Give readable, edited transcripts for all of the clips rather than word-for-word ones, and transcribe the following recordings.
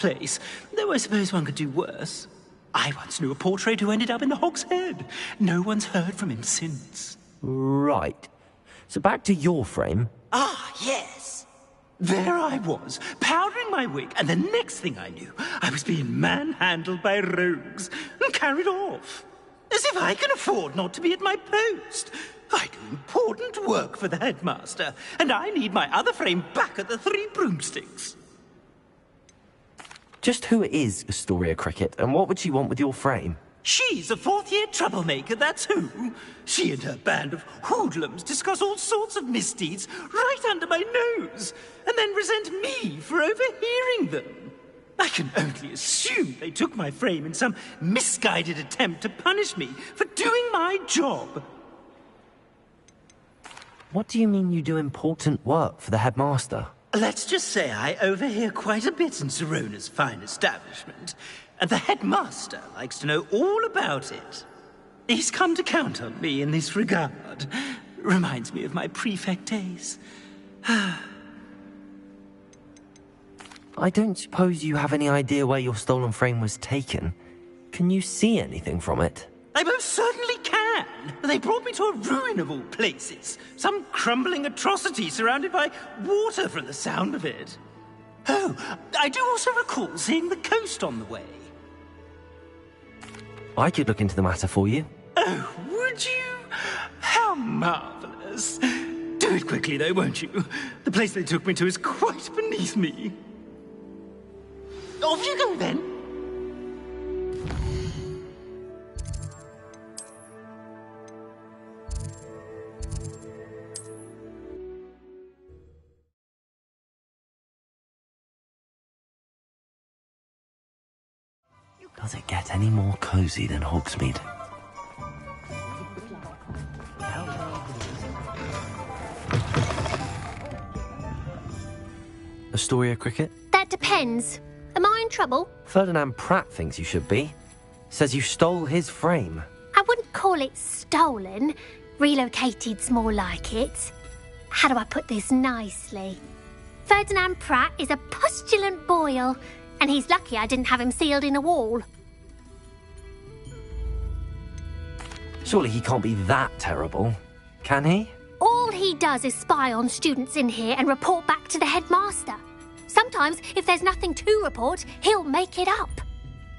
place, though I suppose one could do worse. I once knew a portrait who ended up in the Hog's Head. No one's heard from him since. Right. So back to your frame. Ah, yes. There I was, powdering my wig, and the next thing I knew, I was being manhandled by rogues and carried off. As if I can afford not to be at my post. I do important work for the headmaster, and I need my other frame back at the Three Broomsticks. Just who is Astoria Cricket, and what would she want with your frame? She's a fourth-year troublemaker, that's who. She and her band of hoodlums discuss all sorts of misdeeds right under my nose, and then resent me for overhearing them. I can only assume they took my frame in some misguided attempt to punish me for doing my job. What do you mean you do important work for the headmaster? Let's just say I overhear quite a bit in Serona's fine establishment, and the headmaster likes to know all about it. He's come to count on me in this regard. Reminds me of my prefect days. I don't suppose you have any idea where your stolen frame was taken. Can you see anything from it? I most certainly can. They brought me to a ruin of all places. Some crumbling atrocity surrounded by water from the sound of it. Oh, I do also recall seeing the coast on the way. I could look into the matter for you. Oh, would you? How marvelous. Do it quickly, though, won't you? The place they took me to is quite beneath me. Off you go, then. Does it get any more cozy than Hogsmeade? Astoria Cricket? That depends. Am I in trouble? Ferdinand Pratt thinks you should be. Says you stole his frame. I wouldn't call it stolen. Relocated's more like it. How do I put this nicely? Ferdinand Pratt is a postulant boil, and he's lucky I didn't have him sealed in a wall. Surely he can't be that terrible, can he? All he does is spy on students in here and report back to the headmaster. Sometimes, if there's nothing to report, he'll make it up.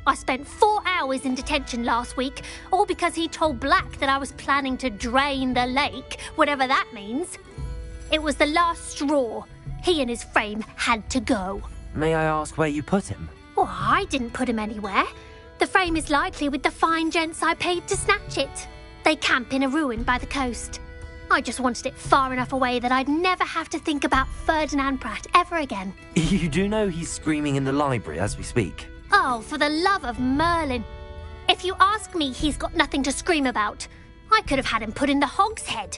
I spent 4 hours in detention last week, all because he told Black that I was planning to drain the lake, whatever that means. It was the last straw. He and his frame had to go. May I ask where you put him? Well, I didn't put him anywhere. The frame is likely with the fine gents I paid to snatch it. They camp in a ruin by the coast. I just wanted it far enough away that I'd never have to think about Ferdinand Pratt ever again. You do know he's screaming in the library as we speak. Oh, for the love of Merlin. If you ask me, he's got nothing to scream about. I could have had him put in the Hog's Head.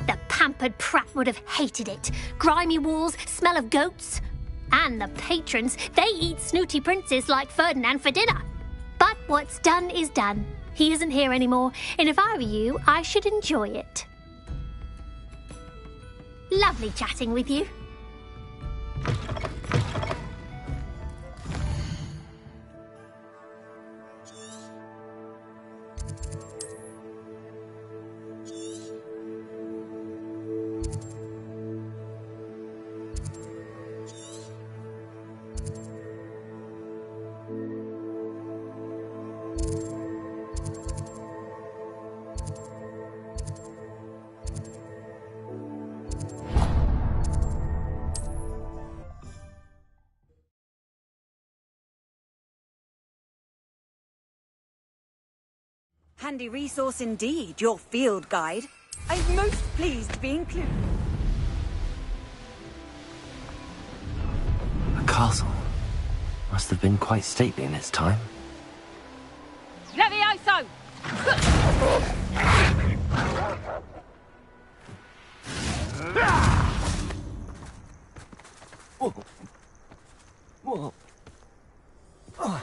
The pampered Pratt would have hated it. Grimy walls, smell of goats. And the patrons, they eat snooty princes like Ferdinand for dinner. But what's done is done. He isn't here anymore, and if I were you, I should enjoy it. Lovely chatting with you. Handy resource indeed, your field guide. I'm most pleased to be included. A castle. Must have been quite stately in its time. Levioso! Whoa. Whoa. Oh.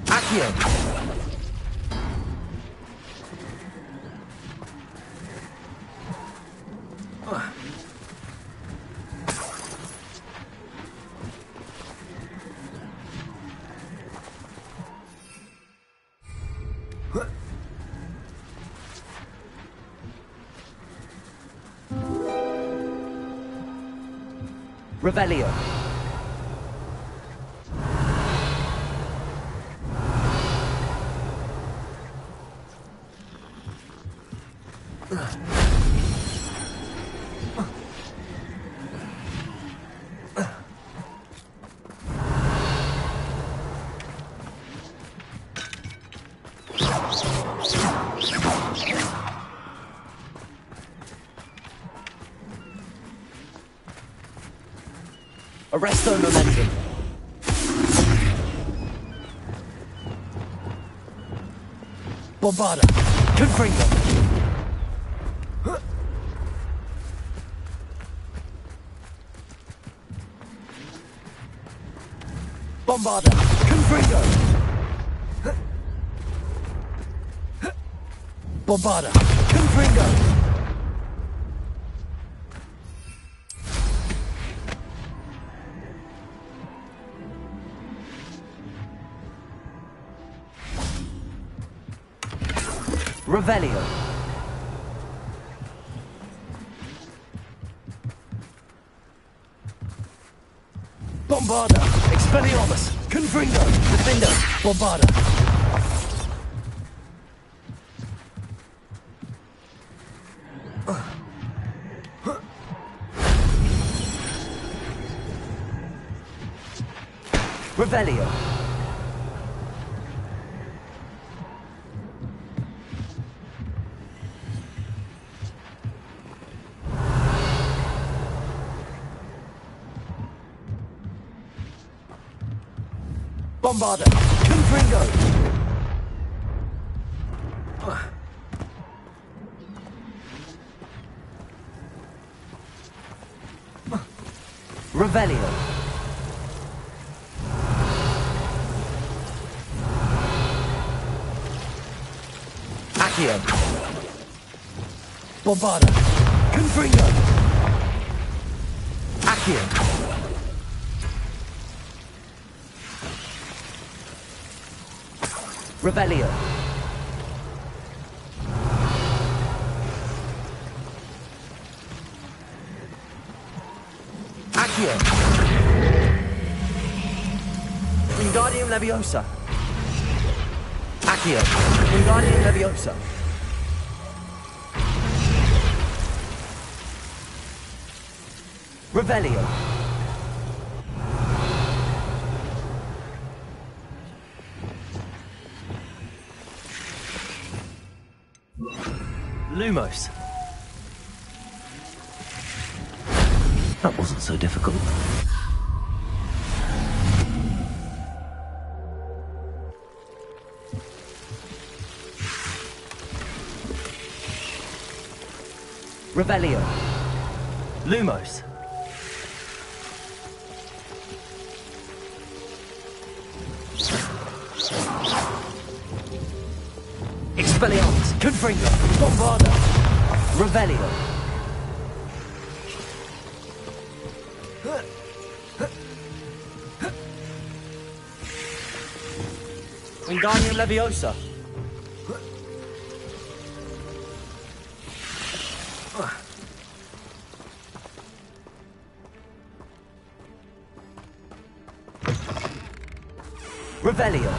Accio! Revelio. Arresto momentum. Bombarda. Confringo. Bombarda. Confringo. Bombarda. Confringo. Revelio. Bombarda. Expelliarmus. Confringo. Defendo. Bombarda. Revelio. Bombarda. Confringo. Revelio. Accio. Bombarda. Confringo. Accio. Revelio. Accio. Wingardium Leviosa. Accio. Wingardium Leviosa. Revelio. Lumos. That wasn't so difficult. Revelio. Lumos. Expelliarmus. Confringo. Bombarda. Revelio. Wingardium Leviosa. Revelio.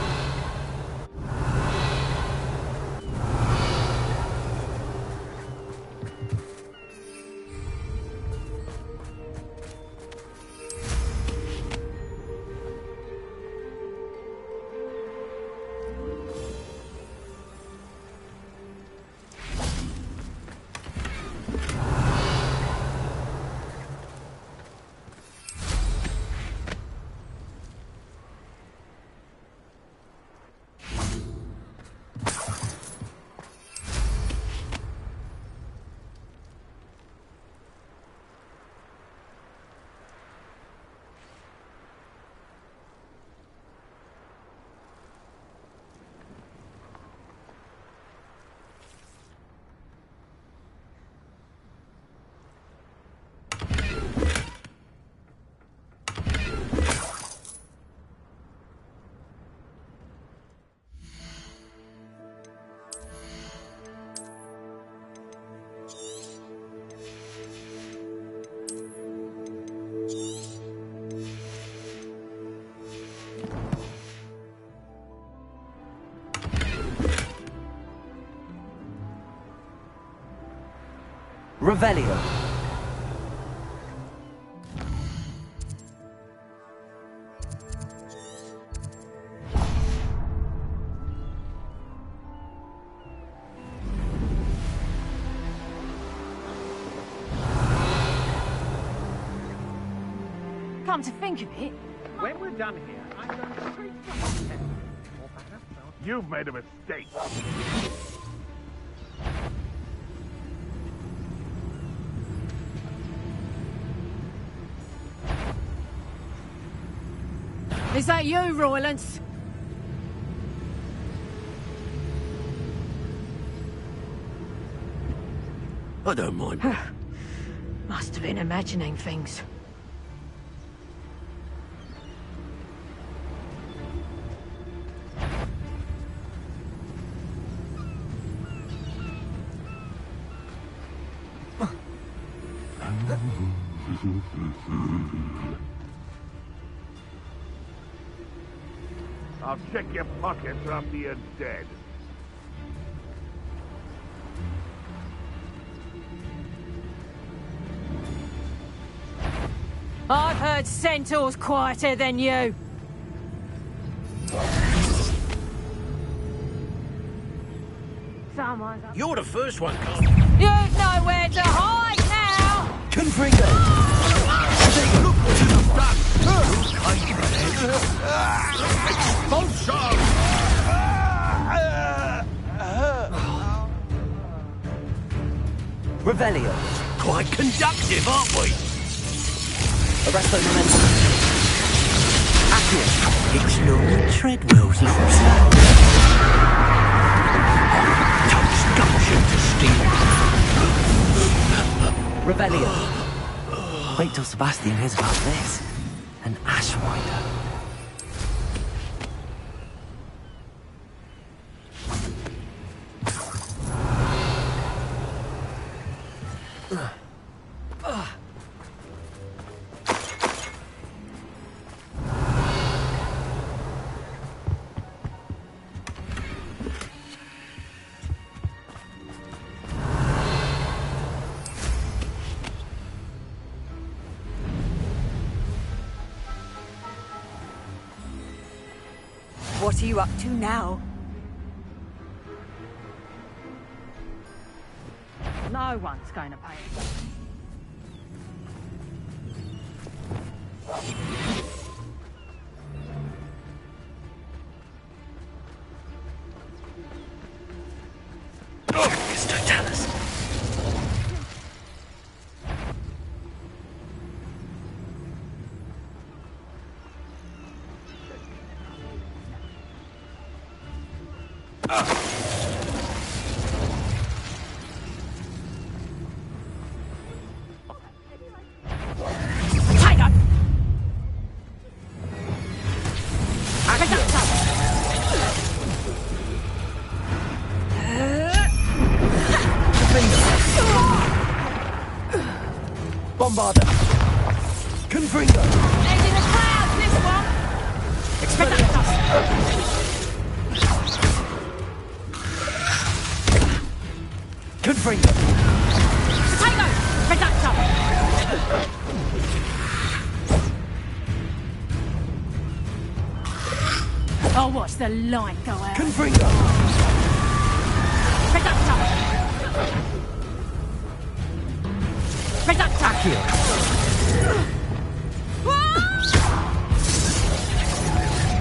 Revelio. Come to think of it, When we're done here, I'm going to straight to the hotel. Or perhaps I'll... You've made a mistake. is that you, Roylance? I don't mind. Must have been imagining things. I'll check your pockets after you're dead. I've heard centaurs quieter than you. Someone's up. You're the first one, Carl. You've nowhere to hide now! Confringo. Look what you've done! Expulsion! Revelio. Quite conductive, aren't we? Arresto momentum. Accio. It's no Treadwell's little son. Takes gumption to steal. Revelio. Wait till Sebastian hears about this. An Ashwinder. What are you up to now? No one's going to pay attention. It's Totalis. Bombarder. Confringo. End in the clouds, this one! Expect that. Confringo. Potato! Reductor! I'll watch the light go out. Confringo. Reductor! Reductor! Accio.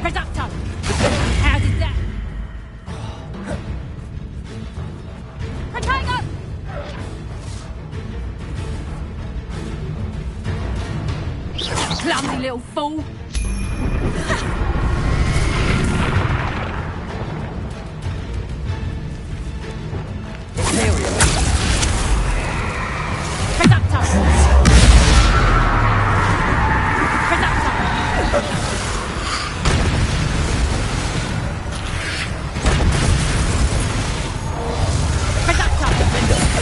Reductor! How did that... Potato! Clumsy little fool! Reductor! Reductor! Reductor!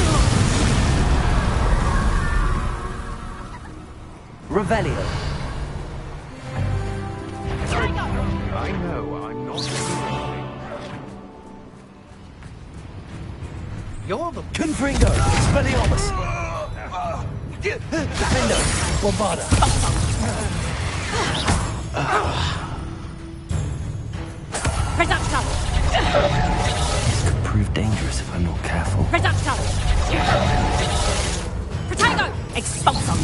Revelio. I know, I'm not easy. You're the... Confringo. Speliomus. Defender! Bombarda! Projectile! This could prove dangerous if I'm not careful. Projectile! Protego! Expulsor!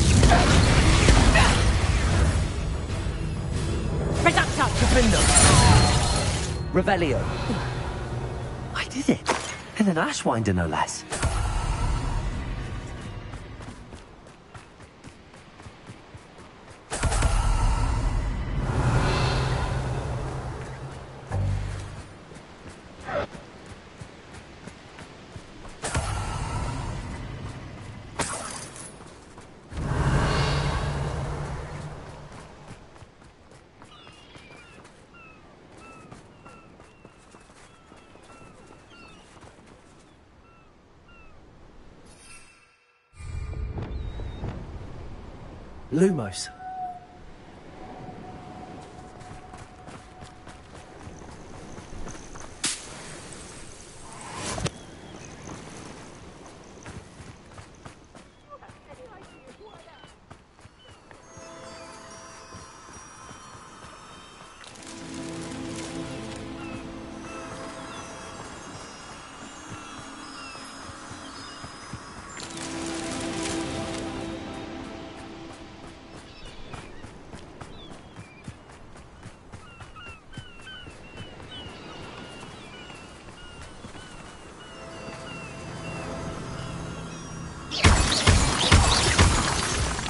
Projectile! Defender! Revelio! I did it! And an Ashwinder, no less. Lumos.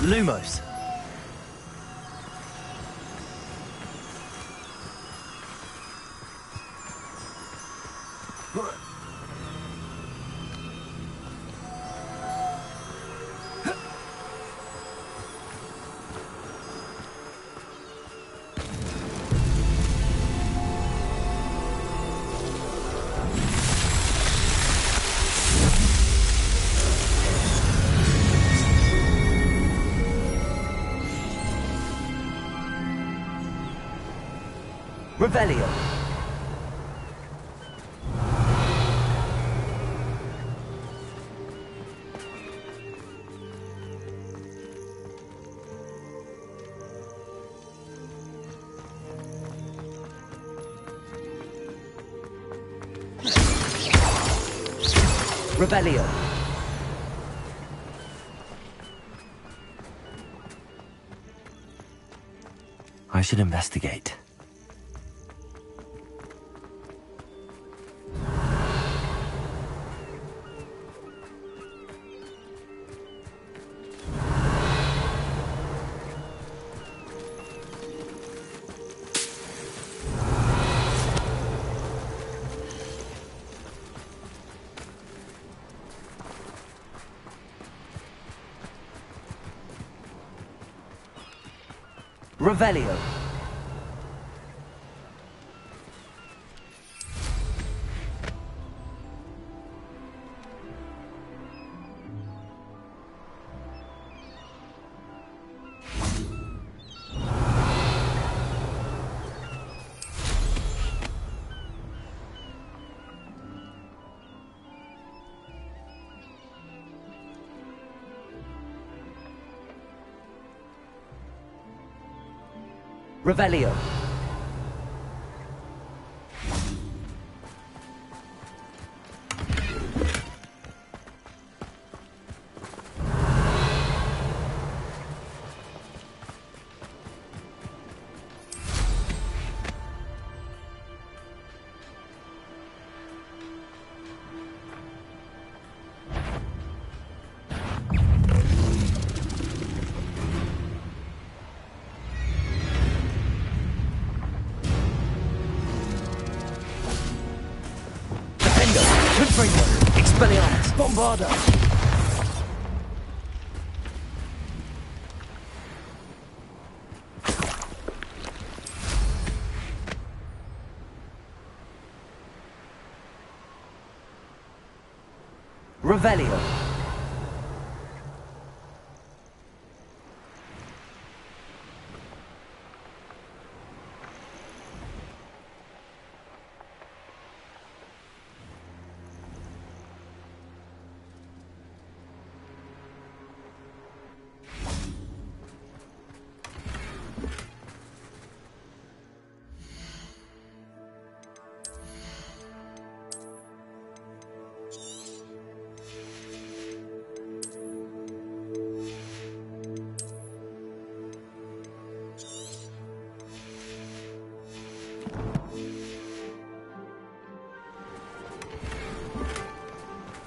Lumos. Revelio. Revelio. I should investigate. Revelio. Revelio. Expelliarmus! Bombarda! Revelio.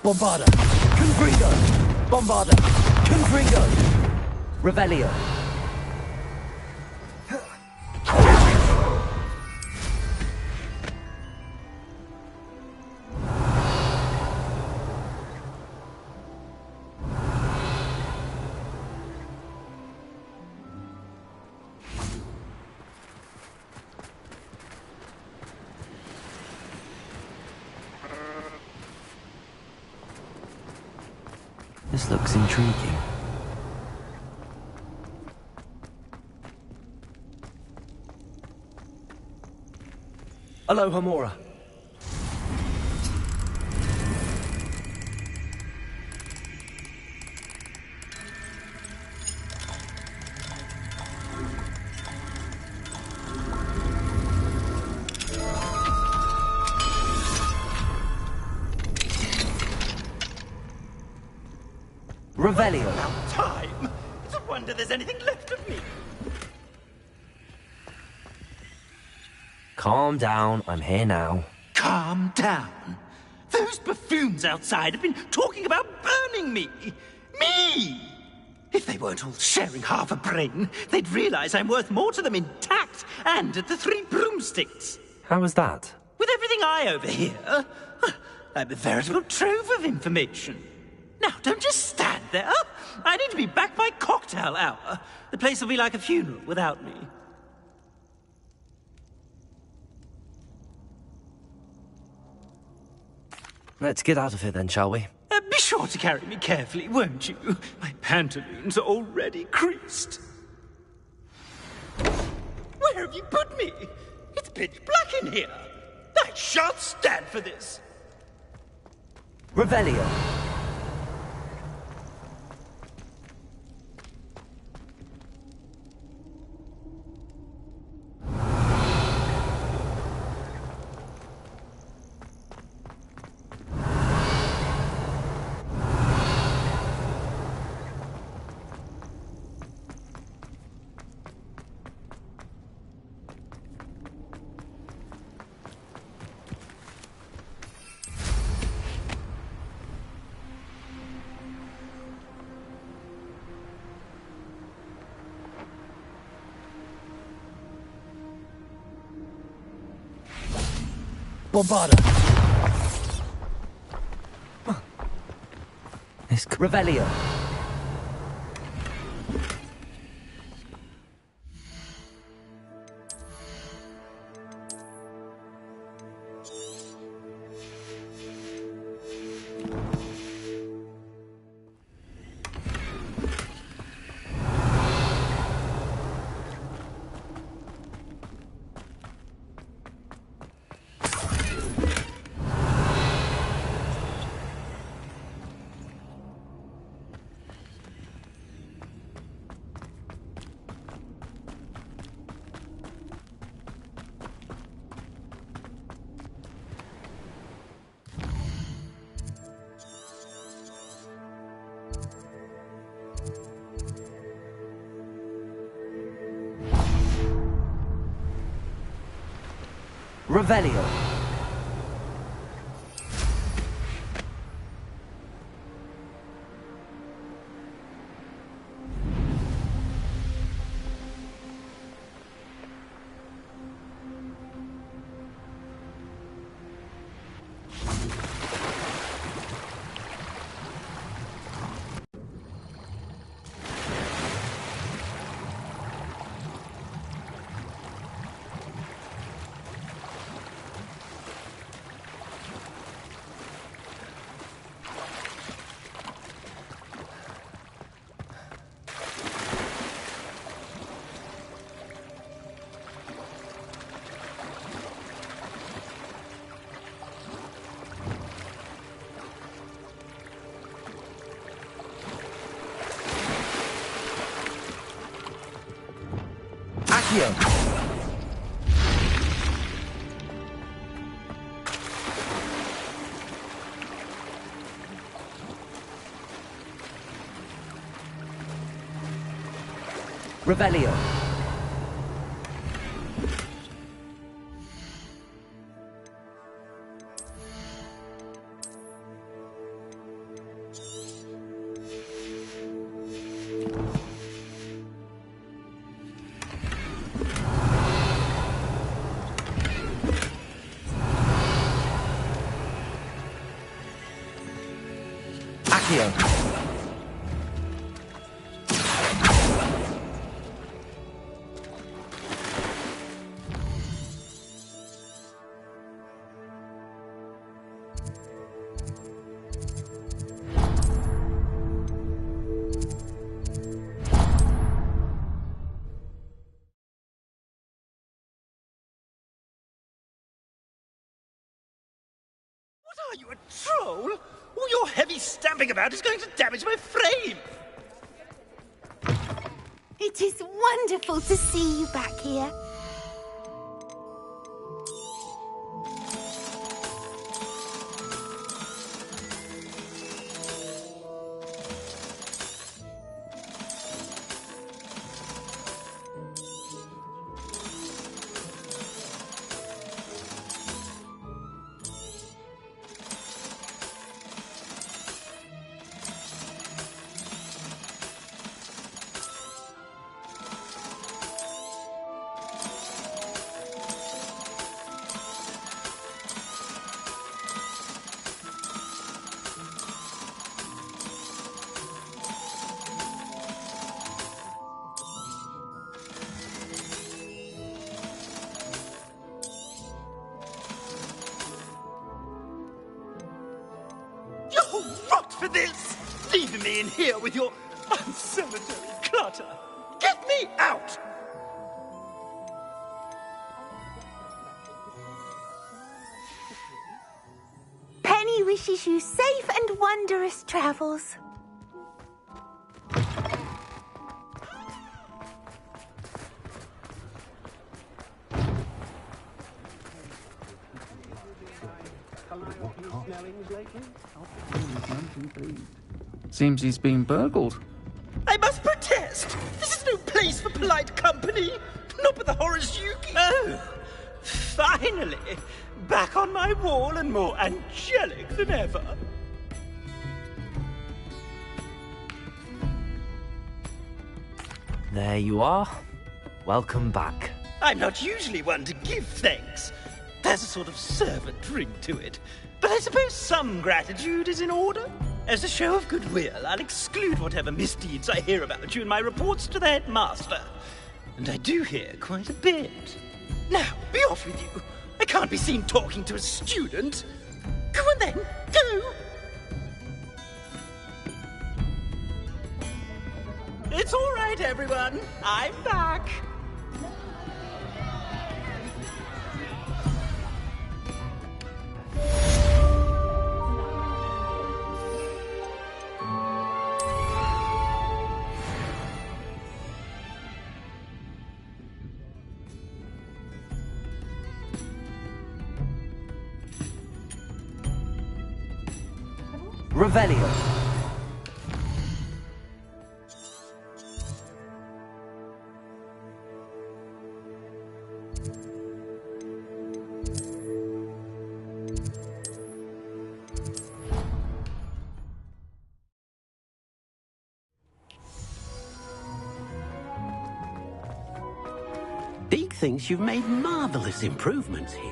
Bombarda! Confringo! Bombarda! Confringo! Revelio! This looks intriguing. Aloha Mora. Revelio. About time! It's a wonder there's anything left of me. Calm down, I'm here now. Calm down. Those buffoons outside have been talking about burning me. Me! If they weren't all sharing half a brain, they'd realize I'm worth more to them intact and at the Three Broomsticks. How was that? With everything I overhear, I'm a veritable trove of information. Now, don't just stand there. I need to be back by cocktail hour. The place will be like a funeral without me. Let's get out of here then, shall we? Be sure to carry me carefully, won't you? My pantaloons are already creased. Where have you put me? It's pitch black in here. I shan't stand for this. Revelio. Bombarda. Revelio. Revelio. Accio. Revelio. Revelio. What are you, a troll? All your heavy stamping about is going to damage my frame! It is wonderful to see you back here. You'll rot for this! Leaving me in here with your unsanitary clutter! Get me out! Penny wishes you safe and wondrous travels. Seems he's been burgled. I must protest! This is no place for polite company! Not with the horrors you keep. Oh, finally! Back on my wall and more angelic than ever. There you are. Welcome back. I'm not usually one to give thanks. There's a sort of servant ring to it. But I suppose some gratitude is in order. As a show of goodwill, I'll exclude whatever misdeeds I hear about you in my reports to the headmaster. And I do hear quite a bit. Now, be off with you. I can't be seen talking to a student. Go on then, go! It's all right, everyone. I'm back. Revelio. Deke thinks you've made marvelous improvements here.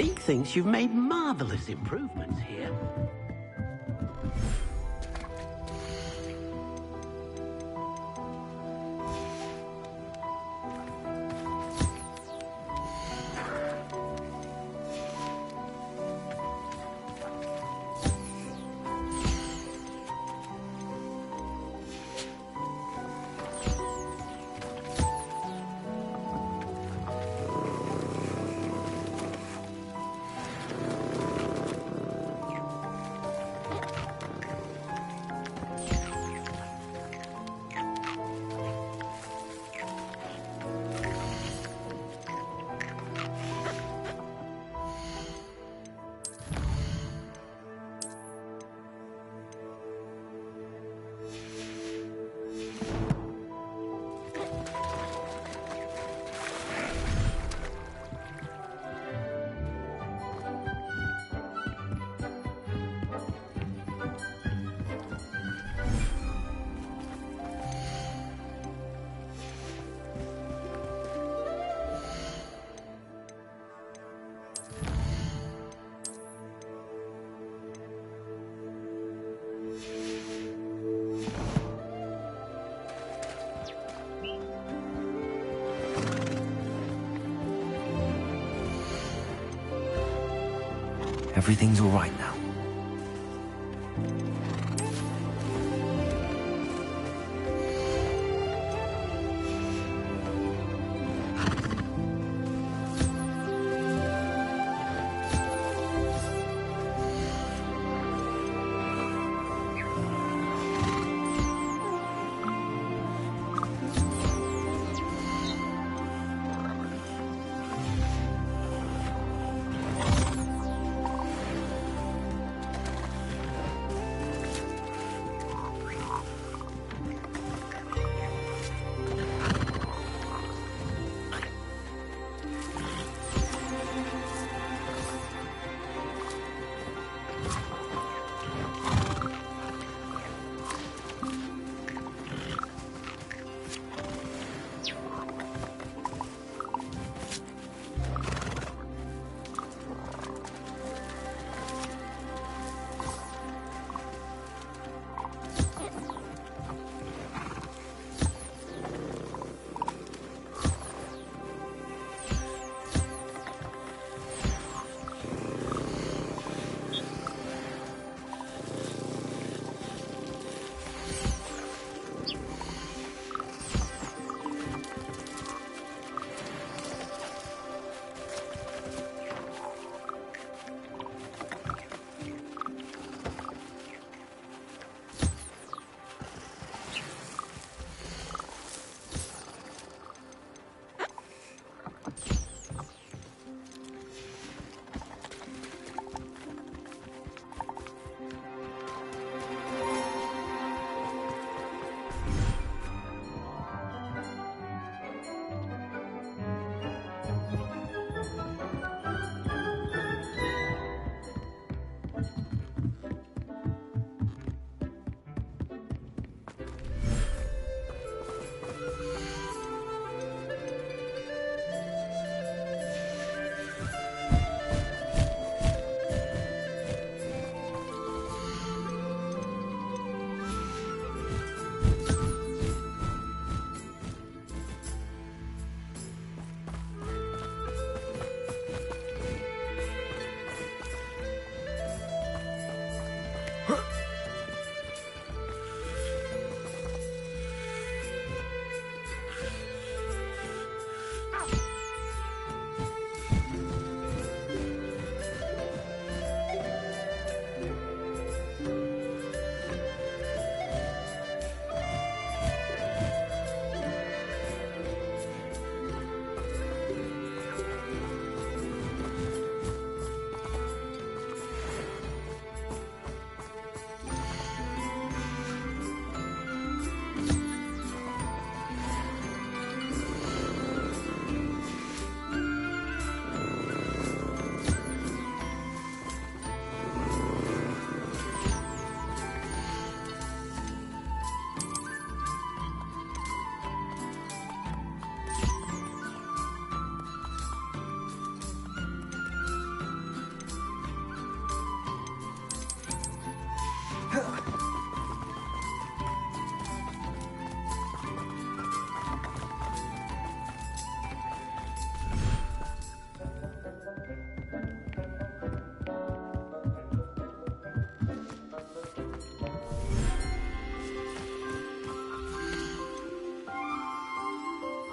He thinks you've made marvelous improvements here. Everything's all right now.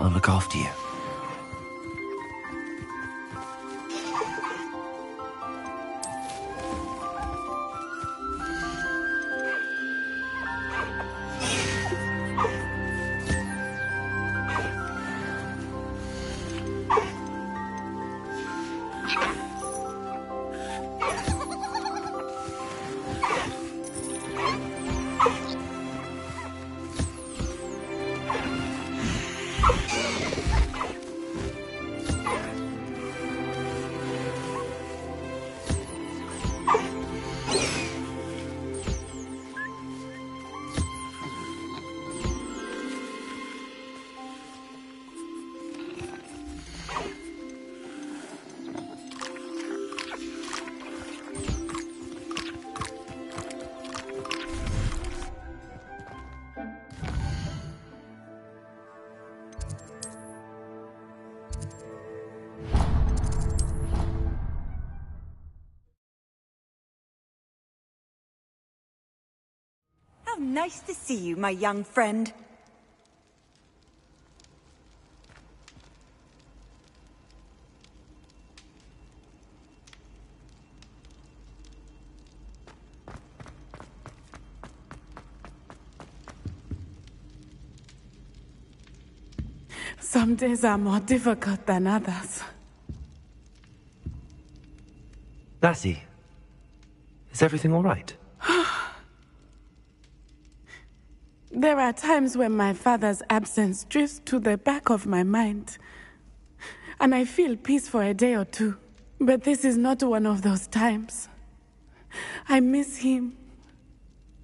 I'll look after you. Nice to see you, my young friend. Some days are more difficult than others. Lassie, is everything all right? There are times when my father's absence drifts to the back of my mind, and I feel peace for a day or two. But this is not one of those times. I miss him.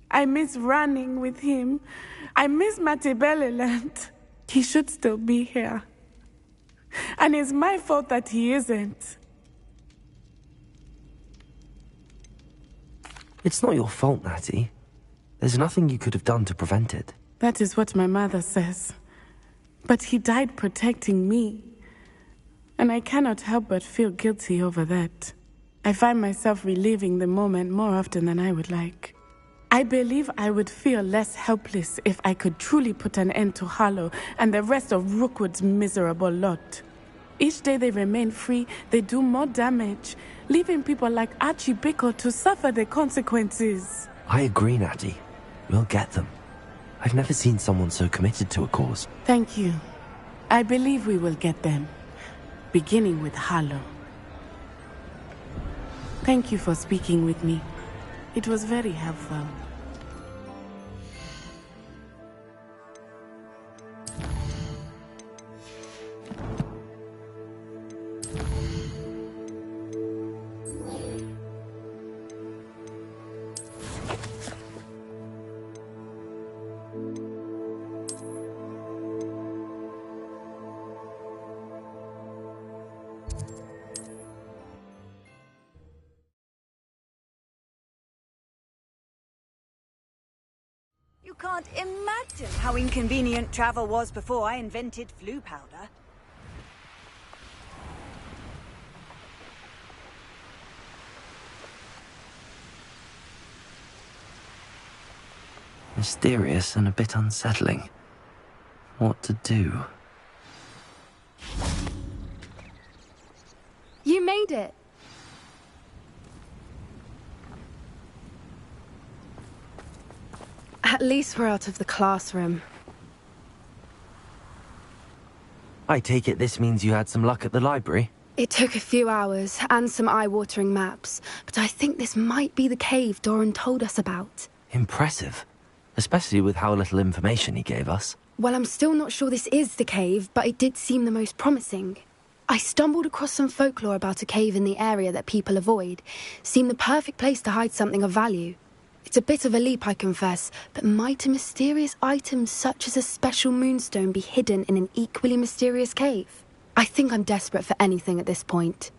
I miss running with him. I miss Matibeleland. He should still be here. And it's my fault that he isn't. It's not your fault, Natty. There's nothing you could have done to prevent it. That is what my mother says. But he died protecting me. And I cannot help but feel guilty over that. I find myself reliving the moment more often than I would like. I believe I would feel less helpless if I could truly put an end to Harlow and the rest of Rookwood's miserable lot. Each day they remain free, they do more damage, leaving people like Archie Bickle to suffer the consequences. I agree, Natty. We'll get them. I've never seen someone so committed to a cause. Thank you. I believe we will get them. Beginning with Harlow. Thank you for speaking with me. It was very helpful. You can't imagine how inconvenient travel was before I invented flu powder. Mysterious and a bit unsettling. What to do? You made it. At least we're out of the classroom. I take it this means you had some luck at the library? It took a few hours and some eye-watering maps, but I think this might be the cave Doran told us about. Impressive. Especially with how little information he gave us. Well, I'm still not sure this is the cave, but it did seem the most promising. I stumbled across some folklore about a cave in the area that people avoid. Seemed the perfect place to hide something of value. It's a bit of a leap, I confess, but might a mysterious item such as a special moonstone be hidden in an equally mysterious cave? I think I'm desperate for anything at this point.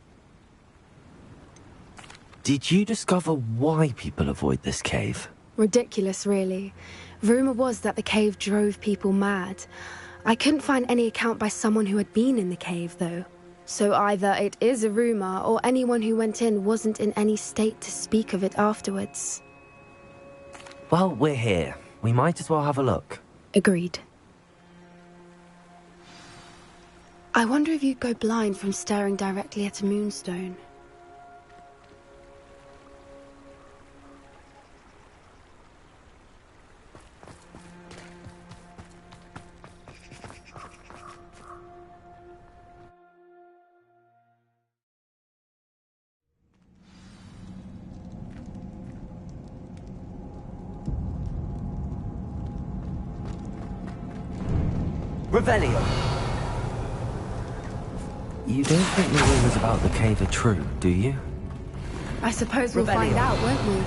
Did you discover why people avoid this cave? Ridiculous, really. Rumour was that the cave drove people mad. I couldn't find any account by someone who had been in the cave, though. So either it is a rumour, or anyone who went in wasn't in any state to speak of it afterwards. Well, we're here. We might as well have a look. Agreed. I wonder if you'd go blind from staring directly at a moonstone. Revelio! You don't think the rumors about the cave are true, do you? I suppose we'll find out, won't we?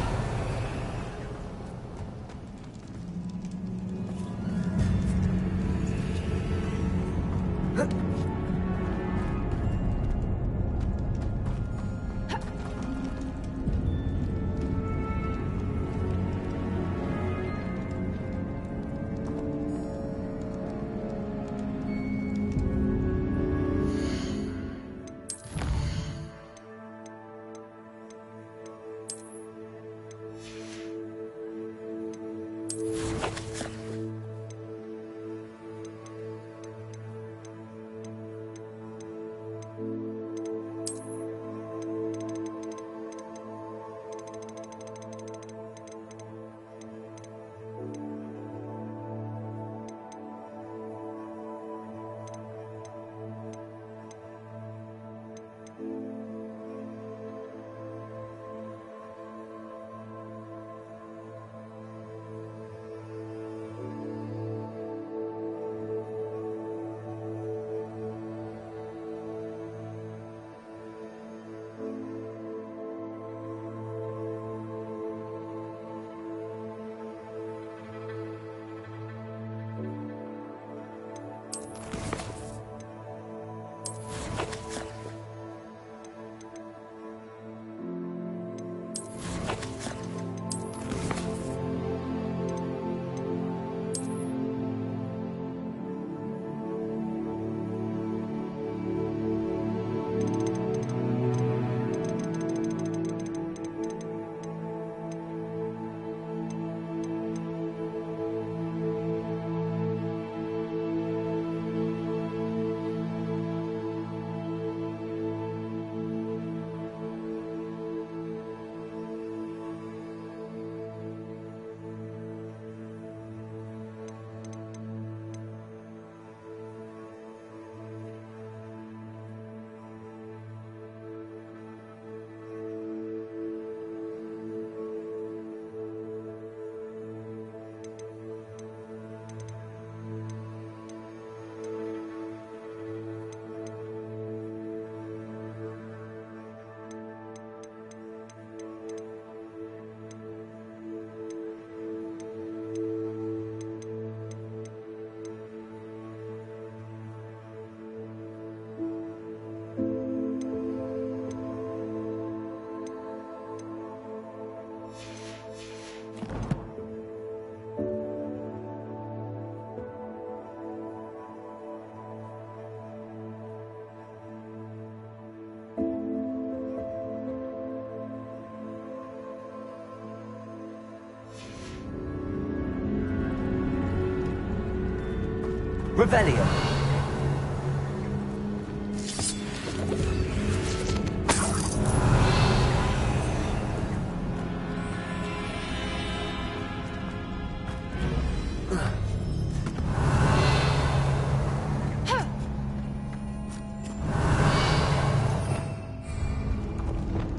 Revelio.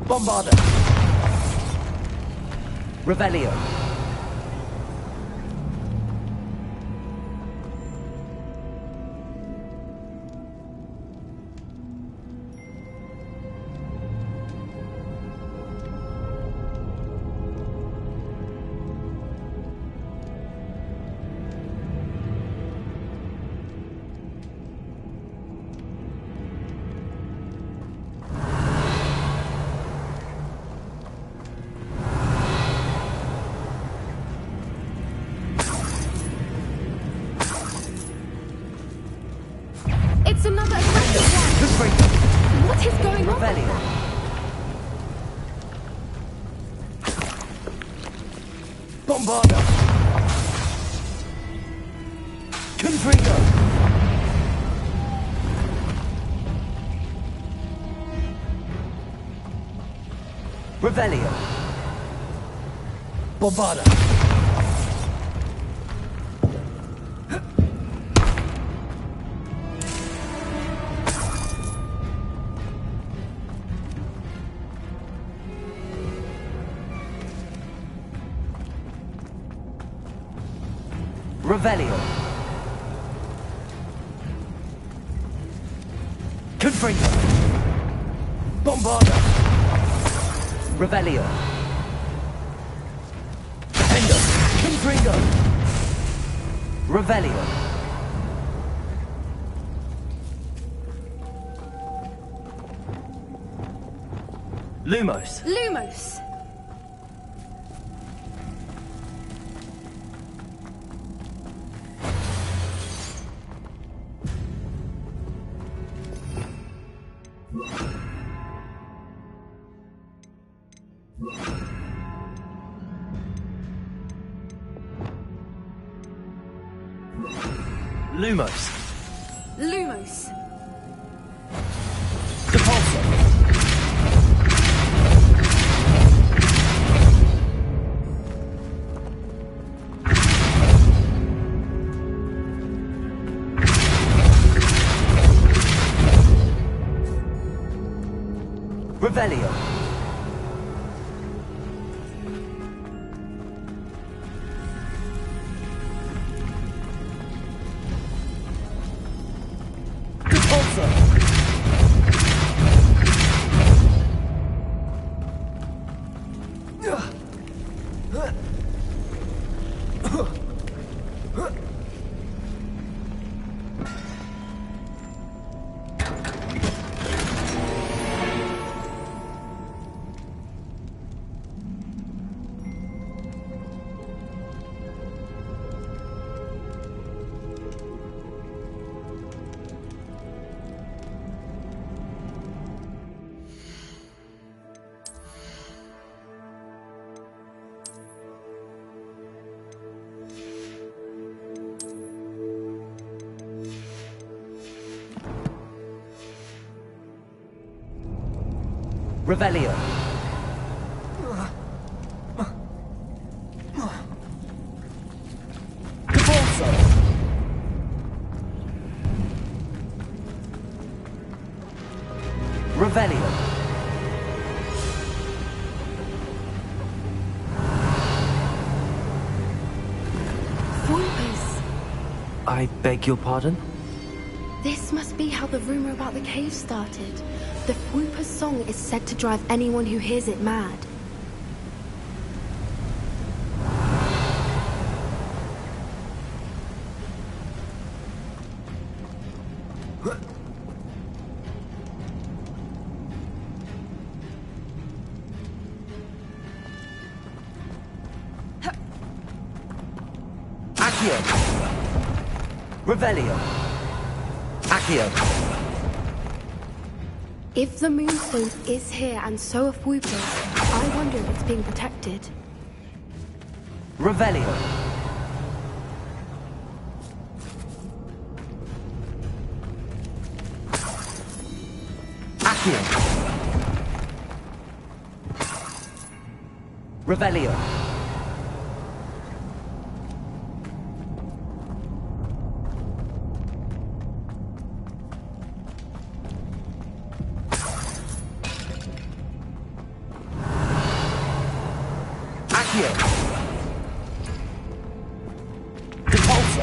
Bombarda. Revelio. It's another aggressive one! What is going on? Revelio. Bombarda. Confringo. Revelio. Bombarda. Revelio. Confringo. Bombarda. Revelio. Endo. Confringo. Revelio. Lumos. Lumos! Lumos. Lumos! Depulso. Revelio. Revelio. Depulso. Revelio. Whoopers! I beg your pardon? This must be how the rumor about the cave started. The Whooper's song is said to drive anyone who hears it mad. Accio. Revelio. Accio. If the Moonstone is here and so are Whoopers, I wonder if it's being protected. Revelio. Accio. Revelio. Accio. Depulso.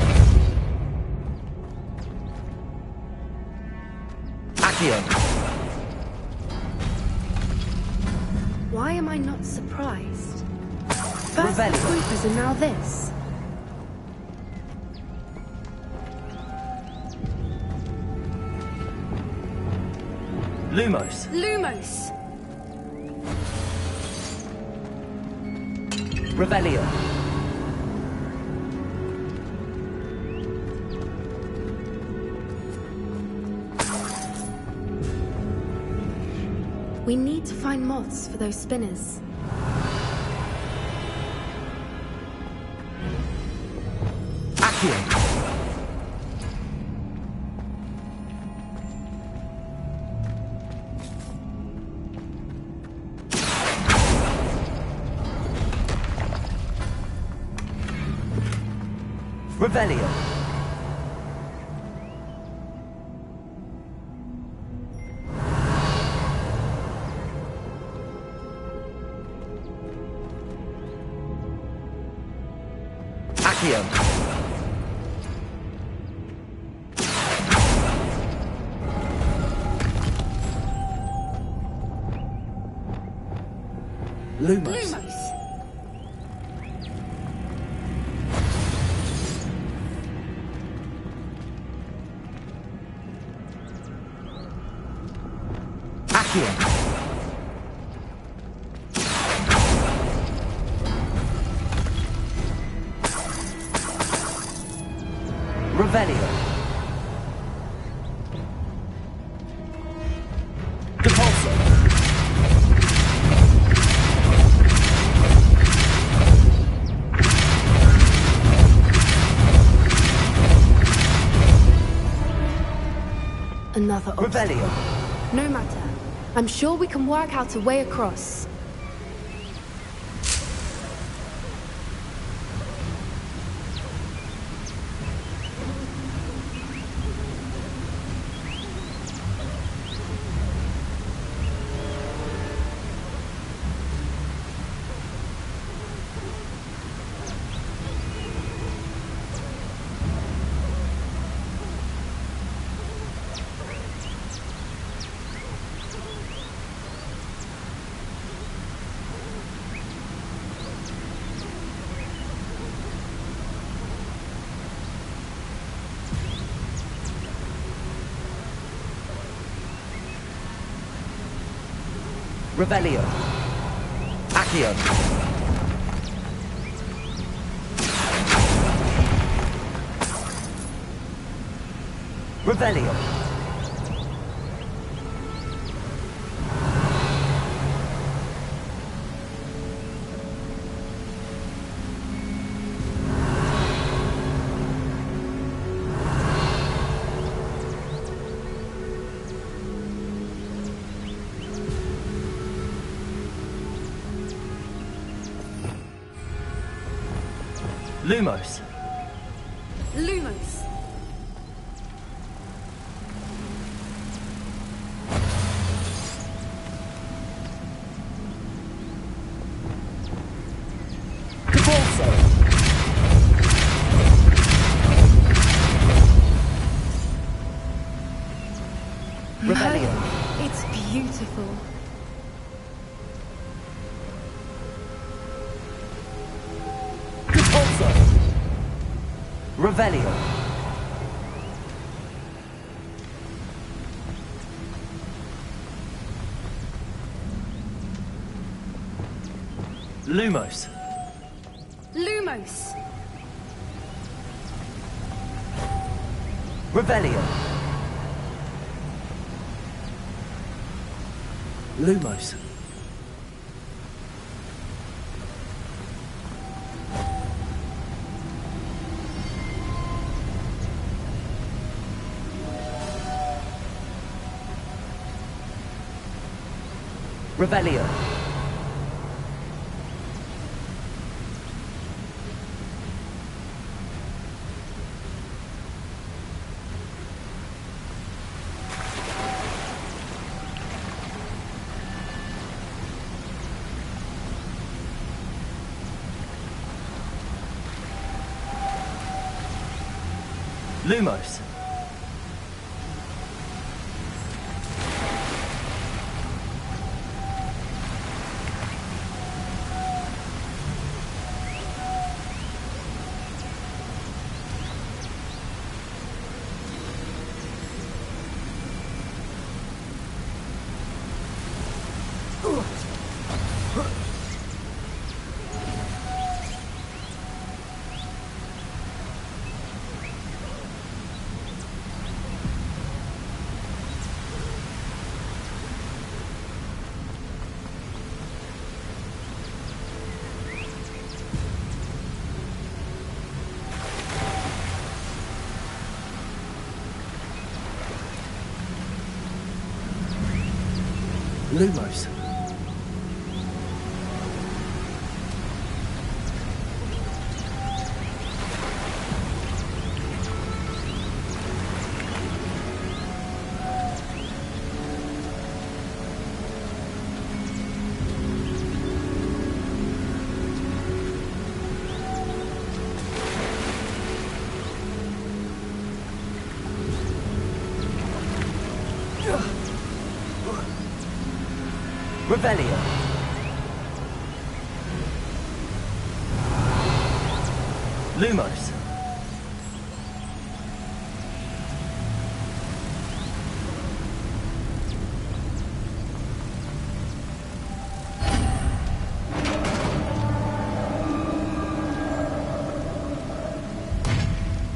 Accio. Why am I not surprised? First the Revelio. Whoopers and now this. Lumos. Lumos! Revelio. We need to find moths for those spinners. Accio. Revelio. Accio. Lumos. Accio. Revelio. Depulso. Another obstacle. Revelio. No matter. I'm sure we can work out a way across. Revelio. Accio. Revelio. Lumos. Lumos. Depulso. Revelio. It's beautiful. Depulso. Revelio. Lumos. Lumos. Revelio. Lumos. Revelio. Lumos. Lumos. Revelio. Lumos.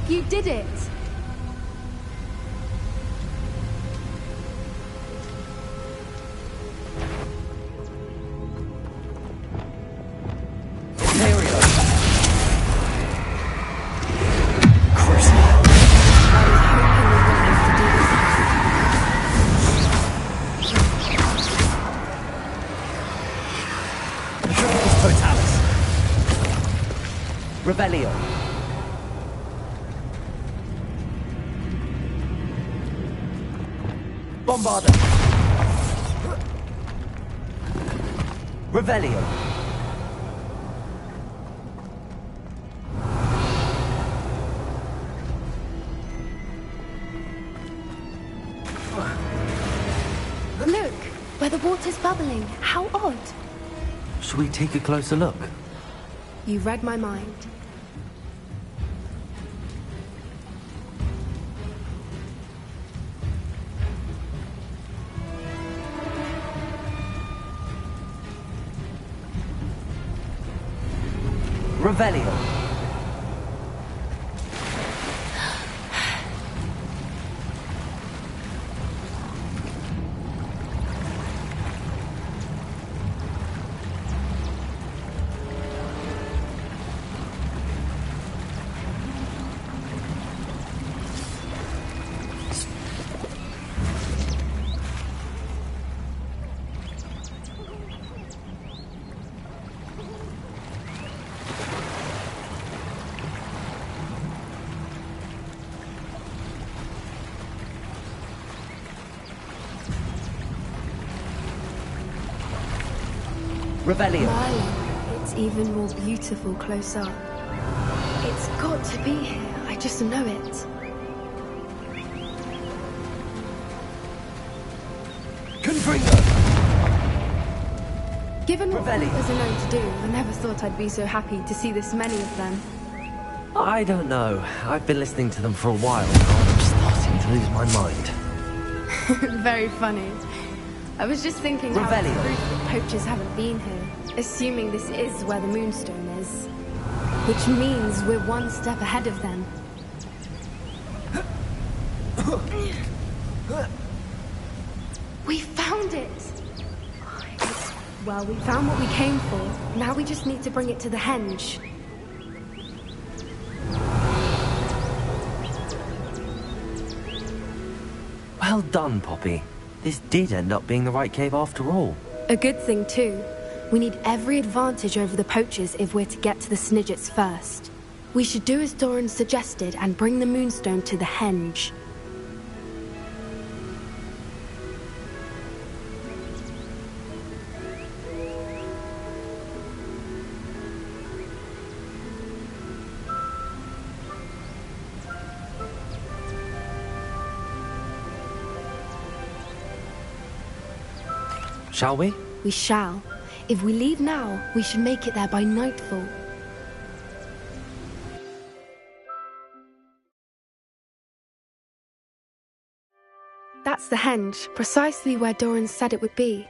You did it! Revelio. Bombarda. Revelio. Look, where the water's bubbling. How odd. Should we take a closer look? You read my mind. Revelio. Revelio. Merlin, it's even more beautiful close up. It's got to be here. I just know it. Confringo. Given what Revelio. creepers are known to do, I never thought I'd be so happy to see this many of them. I don't know. I've been listening to them for a while. I'm starting to lose my mind. Very funny. I was just thinking how Revelio. it's proof that poachers haven't been here, assuming this is where the Moonstone is. Which means we're one step ahead of them. We found it! Well, we found what we came for. Now we just need to bring it to the henge. Well done, Poppy. This did end up being the right cave after all. A good thing, too. We need every advantage over the poachers if we're to get to the Snidgets first. We should do as Doran suggested and bring the Moonstone to the henge. Shall we? We shall. If we leave now, we should make it there by nightfall. That's the henge, precisely where Doran said it would be.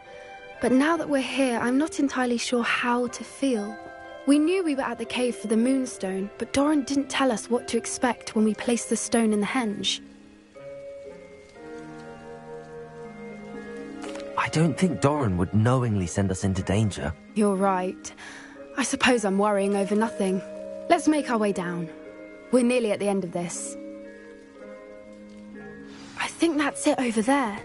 But now that we're here, I'm not entirely sure how to feel. We knew we were at the cave for the Moonstone, but Doran didn't tell us what to expect when we placed the stone in the henge. I don't think Doran would knowingly send us into danger. You're right. I suppose I'm worrying over nothing. Let's make our way down. We're nearly at the end of this. I think that's it over there.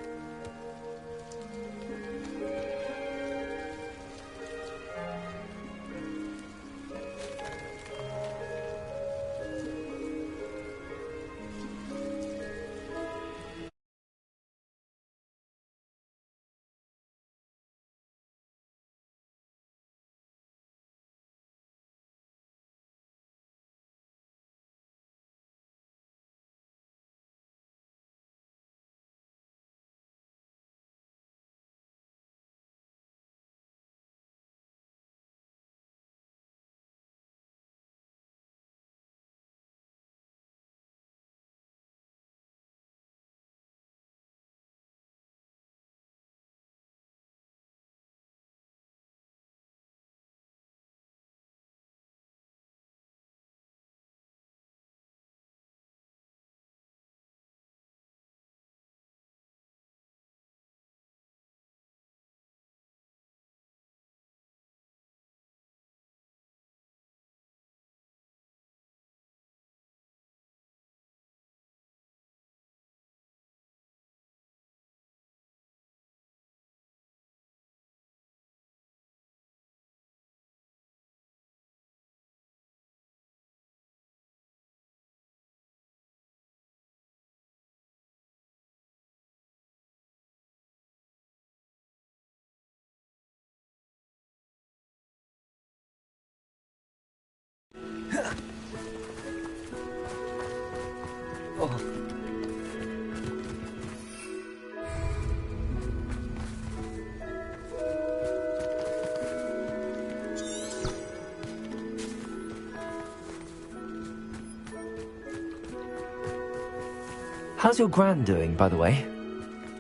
How's your Gran doing, by the way?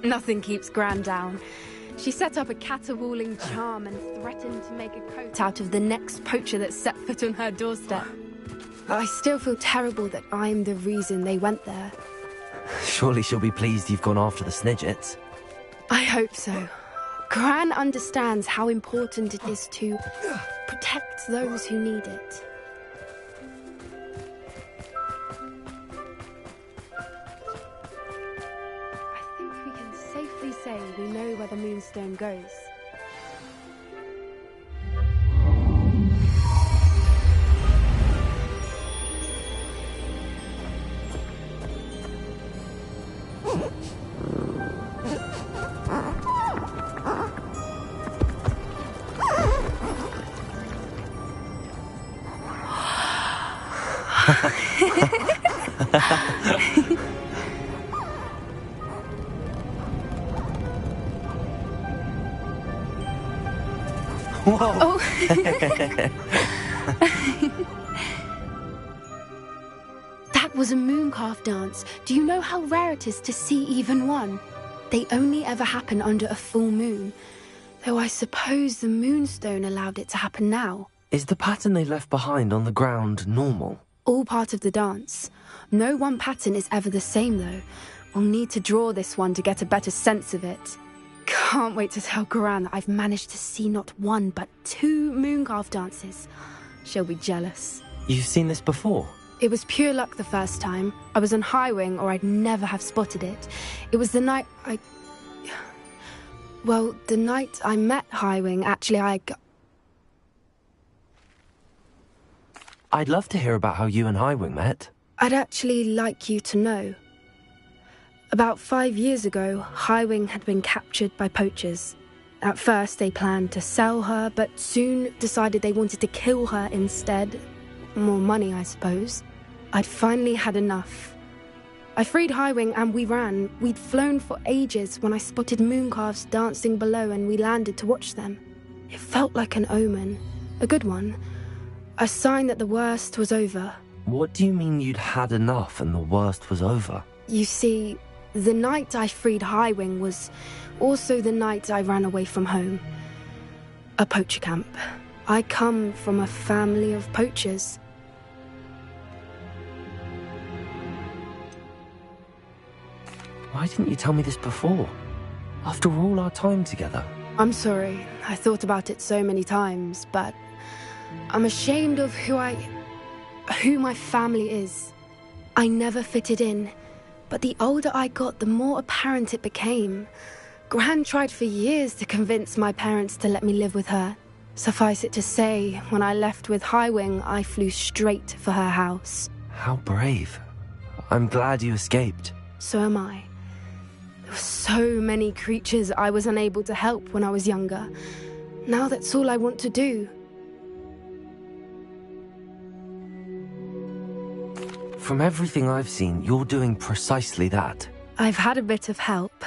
Nothing keeps Gran down. She set up a caterwauling charm and threatened to make a coat out of the next poacher that set foot on her doorstep. I still feel terrible that I'm the reason they went there. Surely she'll be pleased you've gone after the Snidgets. I hope so. Gran understands how important it is to protect those who need it. I think we can safely say we know where the Moonstone goes. Whoa! Oh. That was a mooncalf dance. Do you know how rare it is to see even one? They only ever happen under a full moon. Though I suppose the Moonstone allowed it to happen now. Is the pattern they left behind on the ground normal? All part of the dance. No one pattern is ever the same, though. We'll need to draw this one to get a better sense of it. Can't wait to tell Gran that I've managed to see not one, but 2 mooncalf dances. She'll be jealous. You've seen this before? It was pure luck the first time. I was on Highwing, or I'd never have spotted it. It was the night Well, the night I met Highwing, actually, I'd love to hear about how you and Highwing met. I'd actually like you to know. About 5 years ago, Highwing had been captured by poachers. At first, they planned to sell her, but soon decided they wanted to kill her instead. More money, I suppose. I'd finally had enough. I freed Highwing and we ran. We'd flown for ages when I spotted mooncalves dancing below and we landed to watch them. It felt like an omen. A good one. A sign that the worst was over. What do you mean you'd had enough and the worst was over? You see, the night I freed Highwing was also the night I ran away from home. A poacher camp. I come from a family of poachers. Why didn't you tell me this before? After all our time together. I'm sorry. I thought about it so many times, but I'm ashamed of who my family is. I never fitted in, but the older I got, the more apparent it became. Gran tried for years to convince my parents to let me live with her. Suffice it to say, when I left with Highwing, I flew straight for her house. How brave. I'm glad you escaped. So am I. There were so many creatures I was unable to help when I was younger. Now that's all I want to do. From everything I've seen, you're doing precisely that. I've had a bit of help.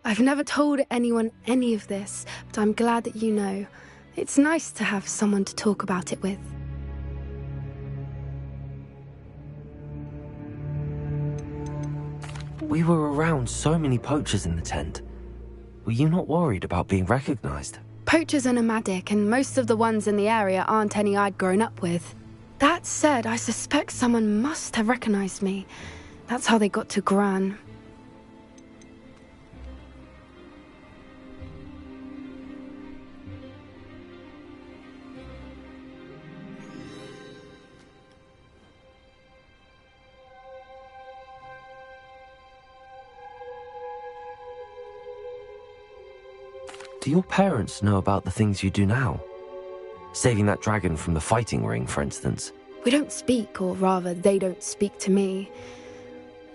I've never told anyone any of this, but I'm glad that you know. It's nice to have someone to talk about it with. We were around so many poachers in the tent. Were you not worried about being recognized? Poachers are nomadic, and most of the ones in the area aren't any I'd grown up with. That said, I suspect someone must have recognized me. That's how they got to Gran. Do your parents know about the things you do now? Saving that dragon from the fighting ring, for instance. We don't speak, or rather, they don't speak to me.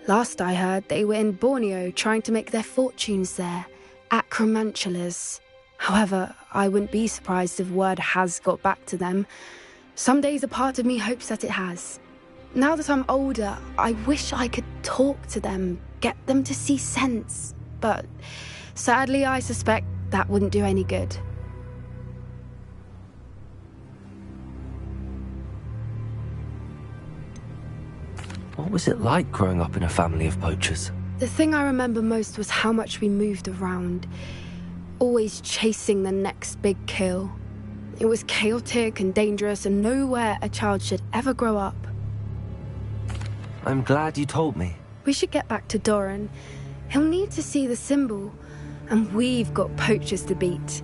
Last I heard, they were in Borneo trying to make their fortunes there, acromantulas. However, I wouldn't be surprised if word has got back to them. Some days a part of me hopes that it has. Now that I'm older, I wish I could talk to them, get them to see sense. But sadly, I suspect that wouldn't do any good. What was it like growing up in a family of poachers? The thing I remember most was how much we moved around, always chasing the next big kill. It was chaotic and dangerous, and nowhere a child should ever grow up. I'm glad you told me. We should get back to Doran. He'll need to see the symbol, and we've got poachers to beat.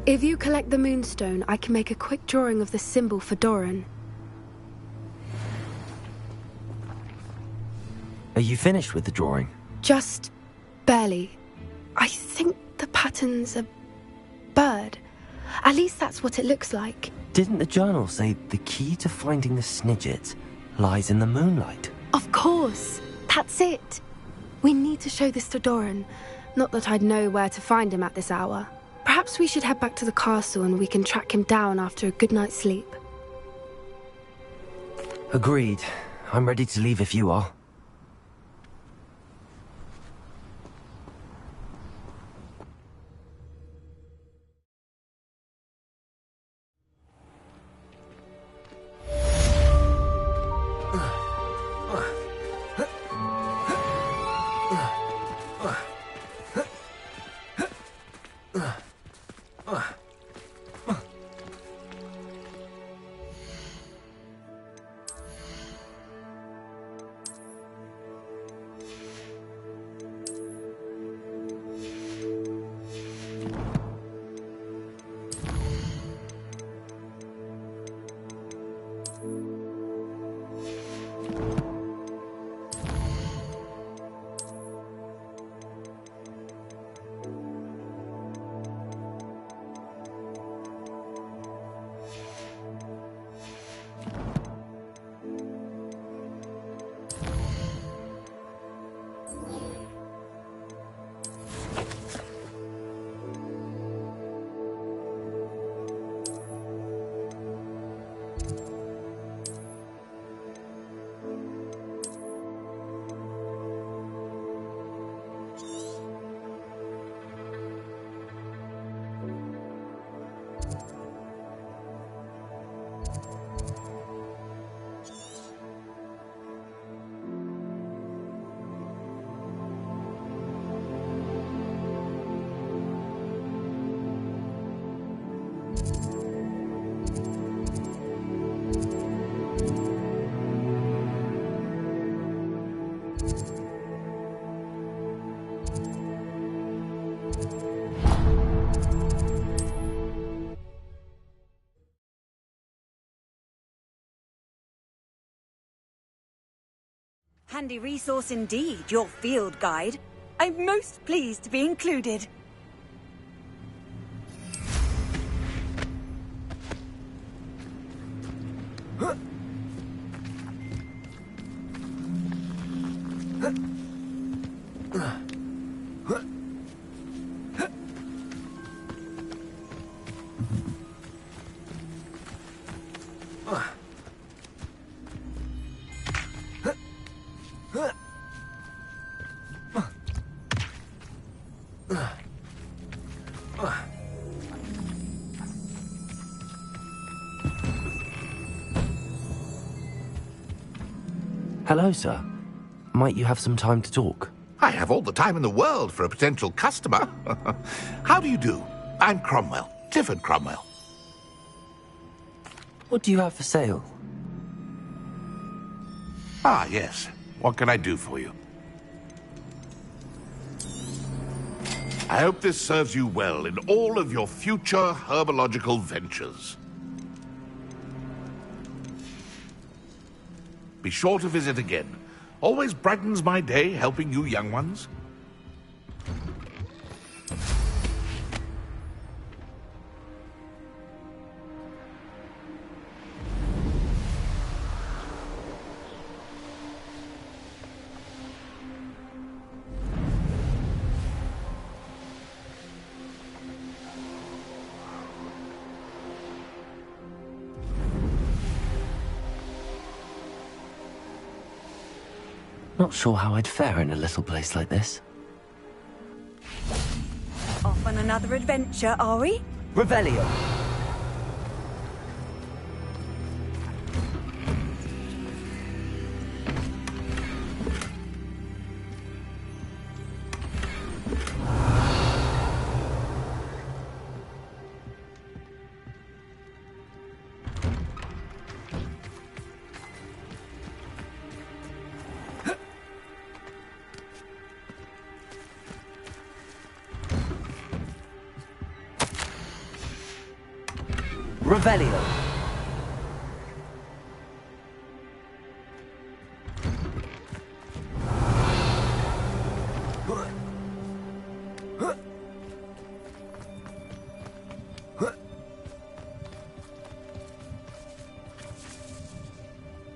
If you collect the moonstone, I can make a quick drawing of the symbol for Doran. Are you finished with the drawing? Just barely. I think the pattern's a bird. At least that's what it looks like. Didn't the journal say the key to finding the Snidget lies in the moonlight? Of course. That's it. We need to show this to Doran. Not that I'd know where to find him at this hour. Perhaps we should head back to the castle and we can track him down after a good night's sleep. Agreed. I'm ready to leave if you are. Handy resource indeed, your field guide. I'm most pleased to be included. Hello, sir. Might you have some time to talk? I have all the time in the world for a potential customer. How do you do? I'm Cromwell, Clifford Cromwell. What do you have for sale? Ah, yes. What can I do for you? I hope this serves you well in all of your future herbological ventures. Be sure to visit again. Always brightens my day helping you young ones. not sure how I'd fare in a little place like this. Off on another adventure, are we? Revelio! Revelio.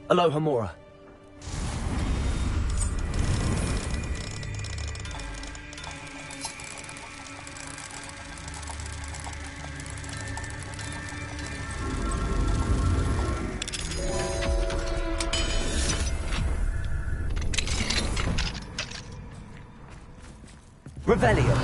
Aloha Mora. Revelio.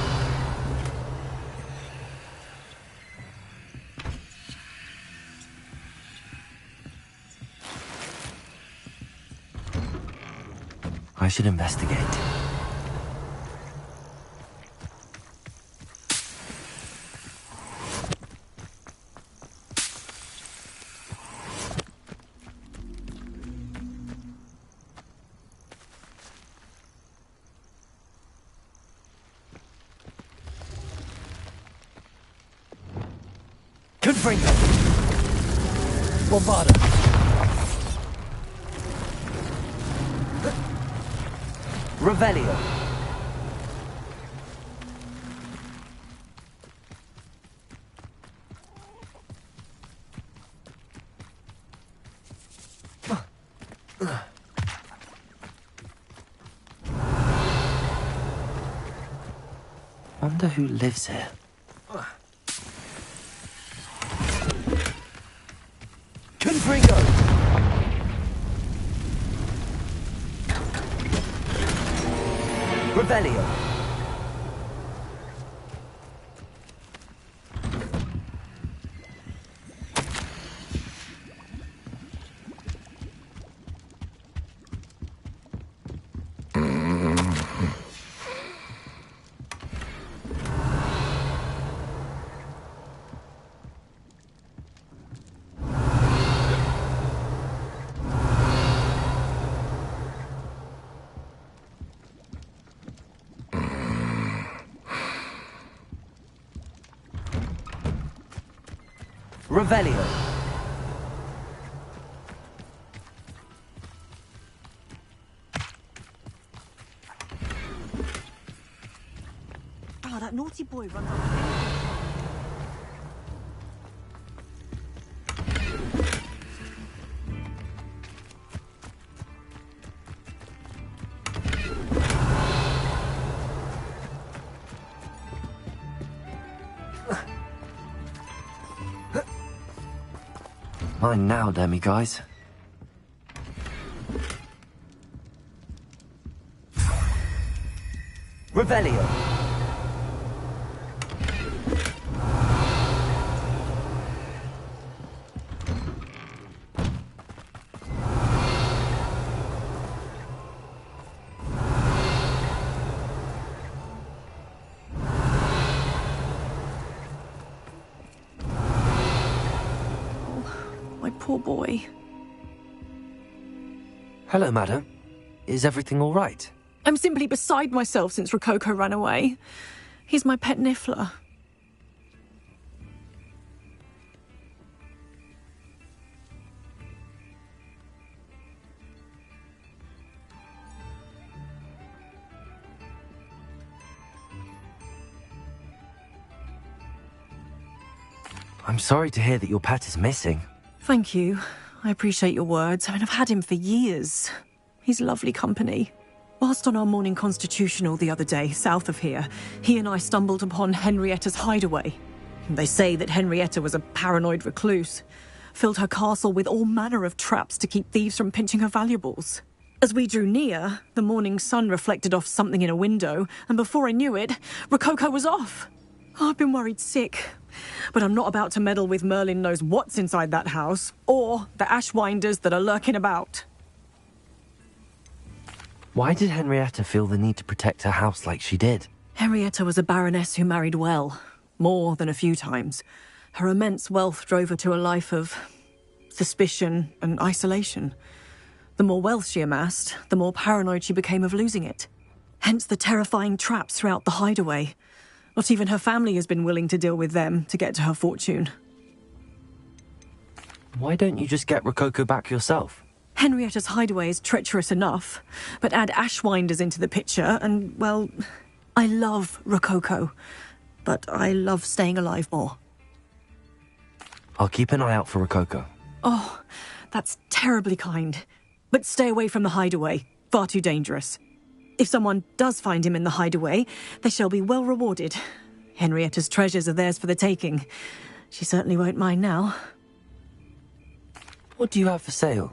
I should investigate. Confringo! Bombarda! Revelio! Wonder who lives here. Confringo! Revelio! Revelio. Oh, that naughty boy runs off. Mine now, demiguise. Revelio. Poor boy. Hello, madam. Is everything all right? I'm simply beside myself since Rococo ran away. He's my pet niffler. I'm sorry to hear that your pet is missing. Thank you. I appreciate your words. I mean, I've had him for years. He's lovely company. Whilst on our morning constitutional the other day, south of here, he and I stumbled upon Henrietta's hideaway. They say that Henrietta was a paranoid recluse, filled her castle with all manner of traps to keep thieves from pinching her valuables. As we drew near, the morning sun reflected off something in a window, and before I knew it, Rococo was off. I've been worried sick. But I'm not about to meddle with Merlin knows what's inside that house, or the Ashwinders that are lurking about. Why did Henrietta feel the need to protect her house like she did? Henrietta was a baroness who married well, more than a few times. Her immense wealth drove her to a life of suspicion and isolation. The more wealth she amassed, the more paranoid she became of losing it. Hence the terrifying traps throughout the hideaway. Not even her family has been willing to deal with them to get to her fortune. Why don't you just get Rococo back yourself? Henrietta's hideaway is treacherous enough, but add Ashwinders into the picture and, well, I love Rococo, but I love staying alive more. I'll keep an eye out for Rococo. Oh, that's terribly kind. But stay away from the hideaway. Far too dangerous. If someone does find him in the hideaway, they shall be well rewarded. Henrietta's treasures are theirs for the taking. She certainly won't mind now. What do you have for sale?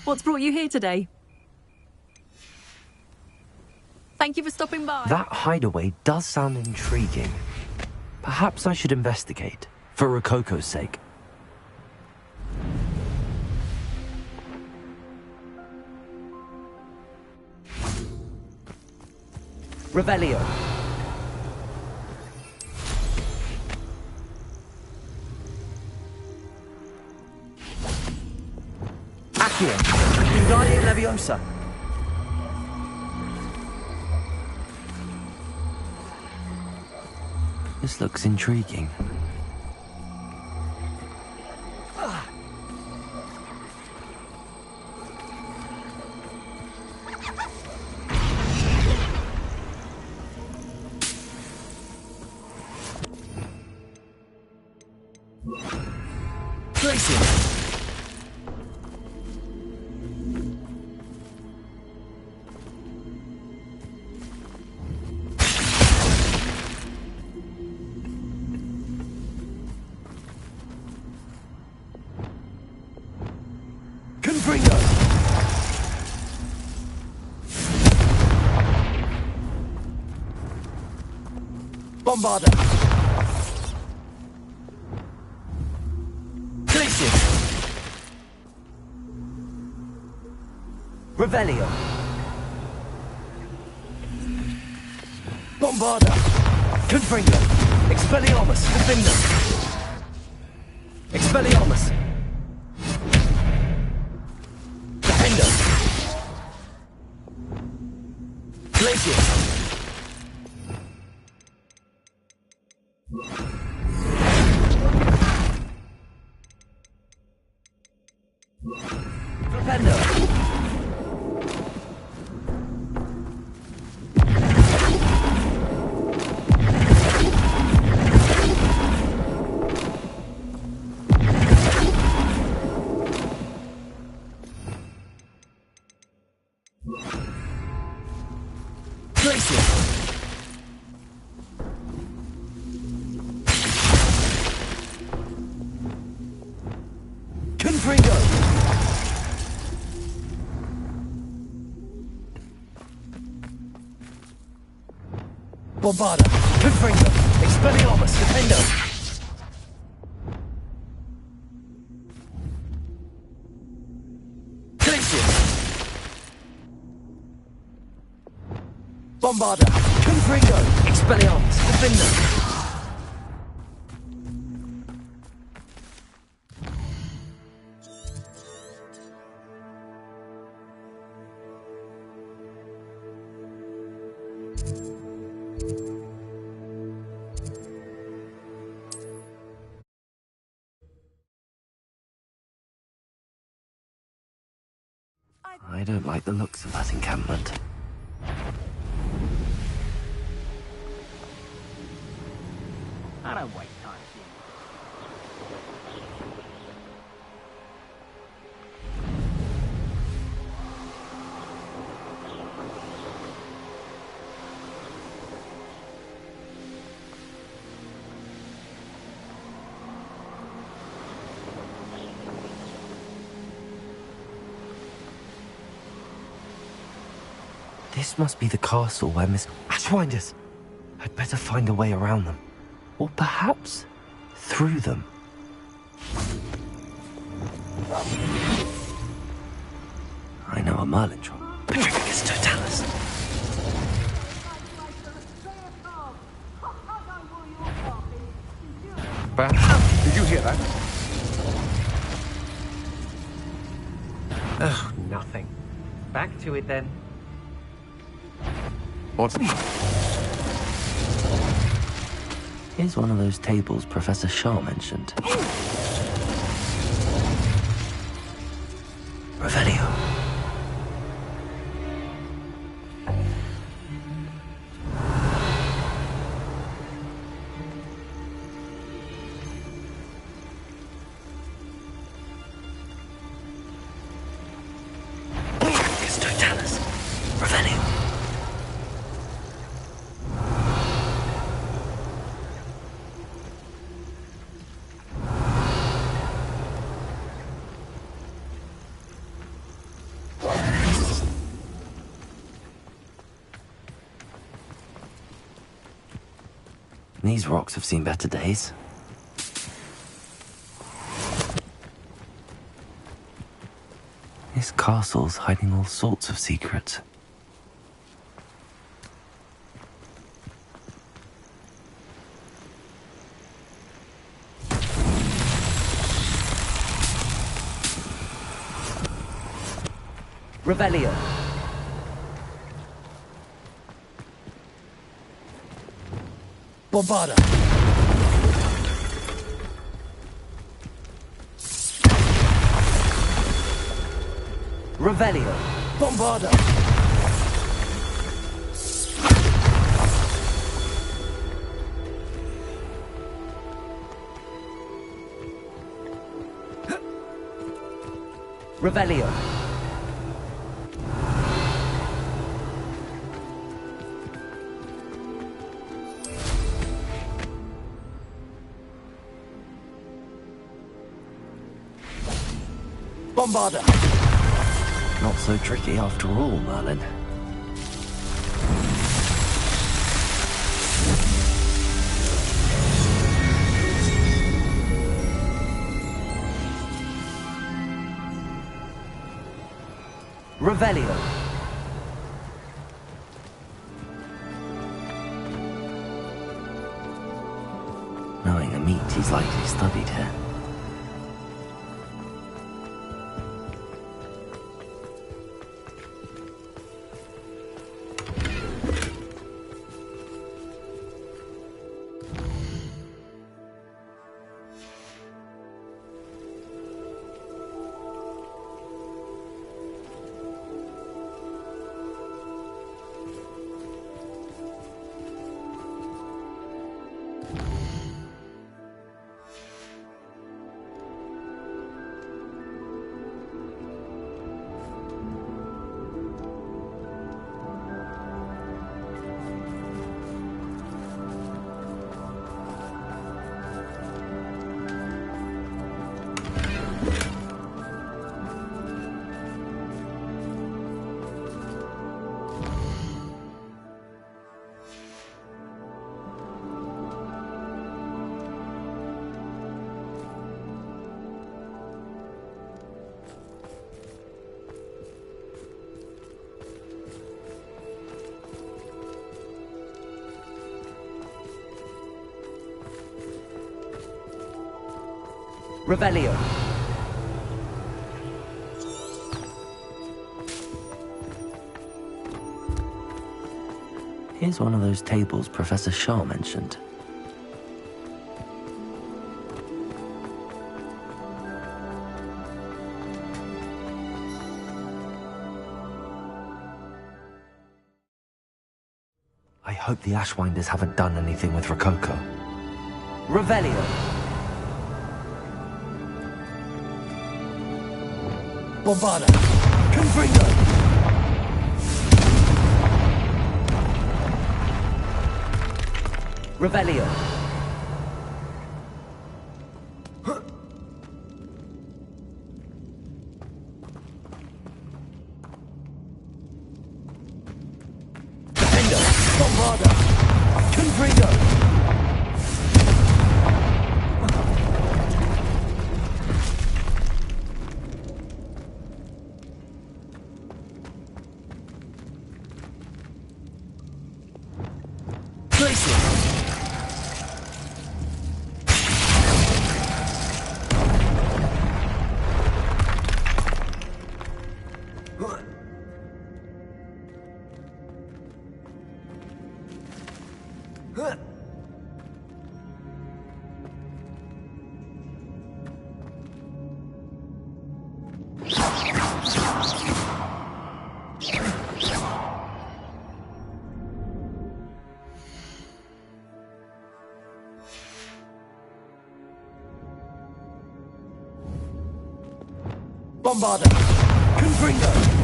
What's brought you here today? Thank you for stopping by. That hideaway does sound intriguing. Perhaps I should investigate, for Rococo's sake. Revelio. Accio. Wingardium Leviosa. This looks intriguing. Bombarda. Glacier. Revelio. Bombarda. Confringo. Expelliarmus. Defender. Expelliarmus. Defender. Glacier. Bombarda, Confringo, Expelliarmus, Defender. Glacier. Bombarda, Confringo, Expelliarmus, Defender. I don't like the looks of that encampment. I don't waste time here. This must be the castle where Miss Ashwinders. I'd better find a way around them. Or perhaps through them. I know a Merlin trap. Petrificus totalis. Did you hear that? Oh, nothing. Back to it then. What's... Here's one of those tables Professor Shaw mentioned. Revelio. Petrificus totalis. Revelio. These rocks have seen better days. This castle's hiding all sorts of secrets. Revelio. Bombarda. Revelio. Bombarda. Revelio. Bombarda. Not so tricky after all, Merlin. Revelio. Knowing a meat, he's likely studied here. Revelio. Here's one of those tables Professor Shaw mentioned. I hope the Ashwinders haven't done anything with Rococo. Revelio. Bombarda. Confringo. Revelio. Bombarder! Confringo!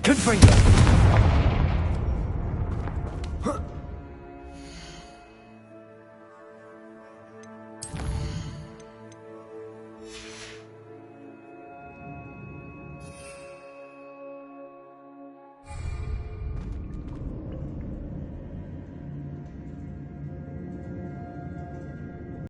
Confringo!